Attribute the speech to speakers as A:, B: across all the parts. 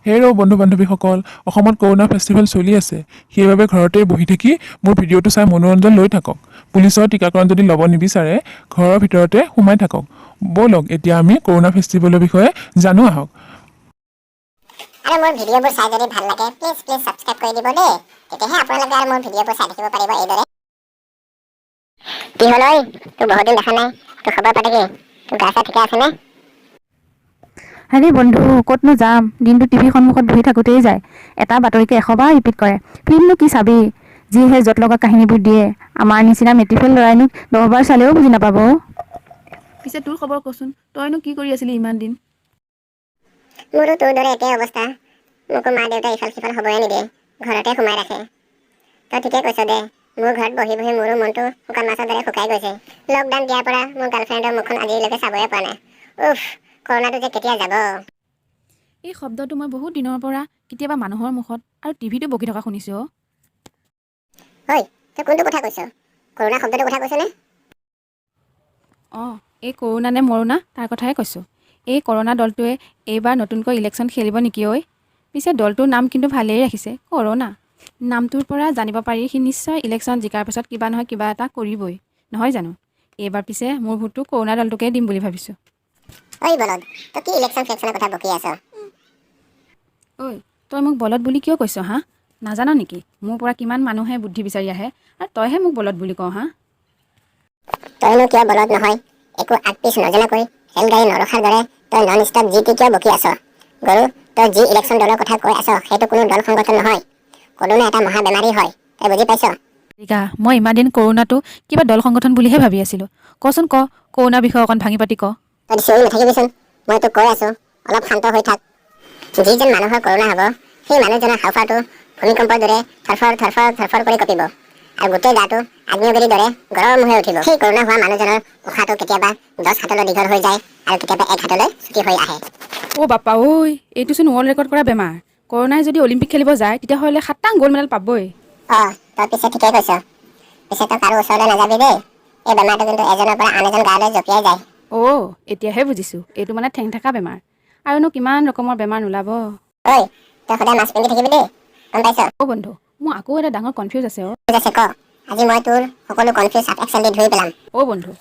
A: হেৰ বন্ধু বান্ধৱীসকল, অসমত কৰোনা ফেষ্টিভেল চলি আছে। সেইবাবে ঘৰতে বহি থাকি মোৰ ভিডিঅ'টো চাই মনোৰঞ্জন লৈ থাকক। পুলিচৰ টীকাকৰণ যদি ল'ব নিবিচাৰে, ঘৰৰ ভিতৰতে সোমাই থাকক। ব'লক এতিয়া আমি কৰোনা ফেষ্টিভেলৰ বিষয়ে জানো আহক।
B: আৰু মোৰ ভিডিঅ'বোৰ চাই যদি ভাল লাগে, প্লিজ ছাবস্ক্ৰাইব কৰি দিব দেই। তেতিয়াহে আপোনালোকে আৰু মোৰ ভিডিঅ'বোৰ চাই থাকিব পাৰিব এইদৰে। কি হ'ল ঐ? তোক বহুত দিন দেখা নাই। তোৰ খবৰ পাতি কি? তোৰ গা চা ঠিকে আছেনে?
C: আৰে বন্ধু, ক'তনো যাম? দিনটো টিভিৰ সন্মুখত বহি থাকোঁতেই যায়। এটা বাতৰিকে 100 বাৰ ৰিপিট কৰে। ফিল্মনো কি চাবি? যিহে য'ত লগা কাহিনীবোৰ দিয়ে। আমাৰ নিচিনা মেট্ৰিফেল ল'ৰাইনো 10 বাৰ চালেও বুজি নাপাব।
D: পিছে তোৰ খবৰ কচোন, তইনো কি কৰি আছিলি ইমান দিন?
B: মোৰো তোৰ দৰে একেই অৱস্থা। মোকো মা দেউতাই ইফাল সিফাল হ'বই নিদিয়ে, ঘৰতে সোমাই ৰাখে। তই ঠিকে কৈছ দে, মোৰ ঘৰত বহি বহি মোৰো মনটো শুকান মাছৰ দৰে শুকাই গৈছে। লকডাউন দিয়াৰ পৰা মোৰ গাৰ্লফ্ৰেণ্ডৰ মুখখন আজিলৈকে চাবই পৰা নাই। উফ, কৰোনাটো যে কেতিয়া যাব?
D: এই শব্দটো মই বহুত দিনৰ পৰা কেতিয়াবা মানুহৰ মুখত আৰু টিভিতো বকি থকা শুনিছোঁ।
B: ঐ, তই কোনটো কথা কৈছ? কৰোনা শব্দটোৰ কথা কৈছনে?
D: অঁ, এই কৰোনা নে মৰোনা তাৰ কথাই কৈছোঁ। এই কৰোনা দলটোৱে এইবাৰ নতুনকৈ ইলেকশ্যন খেলিব নেকি ঐ? পিছে দলটোৰ নাম কিন্তু ভালেই ৰাখিছে, কৰোনা। নামটোৰ পৰা জানিব পাৰি সি নিশ্চয় ইলেকশ্যন জিকাৰ পাছত কিবা নহয় কিবা এটা কৰিবই, নহয় জানো? এইবাৰ পিছে মোৰ ভোটটো কৰোনা দলটোকে দিম বুলি ভাবিছোঁ।
B: ঐ বলদ, তই কি ইলেকশ্যন ফিলেকশ্যনৰ কথা বকি আছ?
D: ঐ, তই মোক বলদ বুলি কিয় কৈছ হা? নাজান নেকি মোৰ পৰা কিমান মানুহে বুদ্ধি বিচাৰি আহে আৰু তইহে মোক বলদ বুলি কওঁ হা?
B: তইনো কিয় বলদ নহয়? একো আগ পিছ নজনাকৈ ৰেলগাড়ী নৰখাৰ দৰে তই নন ষ্টপ যি টি কিয় বকি আছ? গৰু, তই যি ইলেকশ্যন দলৰ কথা কৈ আছ সেইটো কোনো দল সংগঠন নহয়। কৰোনা এটা মহা বেমাৰী হয়, তই বুজি পাইছ?
D: মই ইমান দিন কৰোনাটো কিবা দল সংগঠন বুলিহে ভাবি আছিলোঁ। কচোন ক, কৰোনাৰ বিষয়ে অকণ ভাঙি পাতি ক।
B: তই চিঞৰি নাথাকিবিচোন, মই তোক কৈ আছোঁ, অলপ শান্ত হৈ থাক। যিজন মানুহৰ কৰোনা হ'ব, সেই মানুহজনৰ হাওঁফাওঁটো ভূমিকম্পৰ দৰে থৰফৰ থৰফৰ থৰফৰ কৰি কঁপিব। আৰু গোটেই গাটো আগ্নেয়গিৰিৰ দৰে গৰম হৈ উঠিব। সেই কৰোনা হোৱা মানুহজনৰ উশাহটো কেতিয়াবা 10 হাতলৈ দীঘল হৈ যায় আৰু কেতিয়াবা 1 হাতলৈ ছুটি হৈ আহে।
D: অ' বাপা ঐ, এইটোচোন ৱৰ্ল্ড ৰেকৰ্ড কৰা বেমাৰ। কৰোনাই যদি অলিম্পিক খেলিব যায় তেতিয়াহ'লে 7টা গ'ল্ড মেডেল পাবই।
B: তই পিছে ঠিকেই কৈছ। পিছে তই কাৰো ওচৰলৈ নাযাবি দেই। এই বেমাৰটো কিন্তু এজনৰ পৰা আন এজন গালৈ জঁপিয়াই যায়।
D: এতিয়াহে বুজিছোঁ, এইটো মানে ঠেং থকা বেমাৰ। আৰুনো কিমান ৰকমৰ বেমাৰ নোলাব।
B: ঐ, তই সদায় মাস্ক পিন্ধি থাকিবি দেই, গম পাইছ?
D: বন্ধু, মোৰ আকৌ এটা ডাঙৰ কনফিউজ আছে অ'।
B: ঠিক আছে ক, আজি মই তোৰ সকলো কনফিউজ এক্সেল দি ধুই পেলাম।
D: বন্ধু,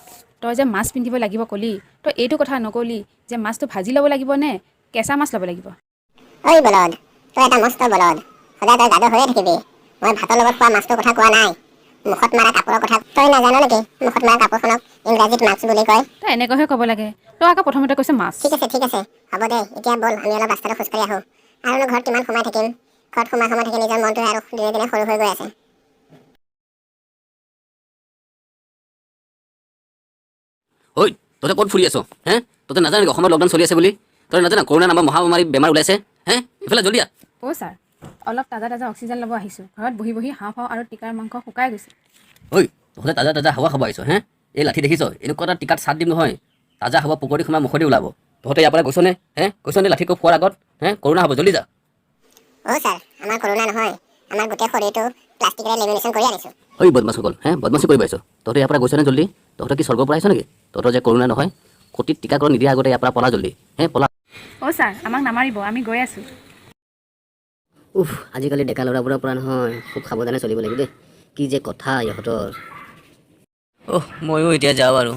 D: তই যে মাছ পিন্ধিব লাগিব ক'লি, তই এইটো কথা নকলি যে মাছটো ভাজি ল'ব লাগিব নে কেঁচা মাছ ল'ব লাগিব?
B: ঐ বলদ, তই এটা মস্ত বলদ। সদায় তই গাধ হৈয়ে থাকিবি। মই ভাতৰ লগত খোৱা মাছটোৰ কথা কোৱা নাই। মুখত মাৰা কাপোৰৰ কথা তই নাজান নেকি? মুখত মাৰা কাপোৰখনক ইংৰাজীত মাস্ক বুলি কয়।
D: তই এনেকৈহে ক'ব লাগে। তই আকৌ প্ৰথমতে কৈছে মাছ।
B: ঠিক আছে হ'ব দে, এতিয়া ব'ল আমি অলপ ৰাস্তাটো খোজকাঢ়ি আহোঁ। আৰুনো ঘৰত কিমান সোমাই থাকিম? ঘৰত সোমাই থাকি নিজৰ মনটো আৰু দিনে দিনে সৰু হৈ গৈ আছে।
E: ঐ, তহঁতে ক'ত ফুৰি আছ? তহঁতে নাজান নেকি অসমত লকডাউন চলি আছে বুলি? তহঁতে নাজানা কৰোনা নামৰ মহামাৰী বেমাৰ ওলাইছে? ইফালে জল্দি আহ।
D: ছাৰ, অলপ তাজা অক্সিজেন ল'ব আহিছোঁ। ঘৰত বহি বহি হাওঁফাওঁ আৰু টিকাৰ মাংস শুকাই গৈছে।
E: ঐ, তহঁতে তাজা হাৱা খাব আহিছ? এই লাঠি দেখিছ? এনেকুৱা এটা টিকাত চাট দিম নহয়, তাজা হাৱা পুকুৰী সোমাই মুখতে ওলাব। তহঁতে ইয়াৰ পৰা গৈছনে? গৈছনে লাঠিকৈ খোৱাৰ আগত? কৰোনা হ'ব, জল্দি যা।
B: ছাৰ, আমাৰ কৰোনা নহয়, আমাৰ গোটেই শৰীৰটো প্লাষ্টিকেৰে লেমিনেশ্যন কৰি আনিছোঁ।
E: ঐ বদমাছসকল, বদমাছি কৰিব আহিছ? তহঁতে ইয়াৰ পৰা গৈছনে জল্দি? তহঁতে কি স্বৰ্গৰ পৰা আহিছ নেকি? তহঁতৰ যে কৰোনা নহয়, সঠিক টীকাকৰণ নিদিয়াৰ আগতে ইয়াৰ পৰা পলা জল্দি। পলা।
D: ছাৰ, আমাক নামাৰিব, আমি গৈ আছোঁ।
E: আজিকালি ডেকা ল'ৰাবোৰৰ পৰা নহয়, খুব সাৱধানে চলিব লাগিব দেই। কি যে কথা ইহঁতৰ। ময়ো এতিয়া যাওঁ আৰু।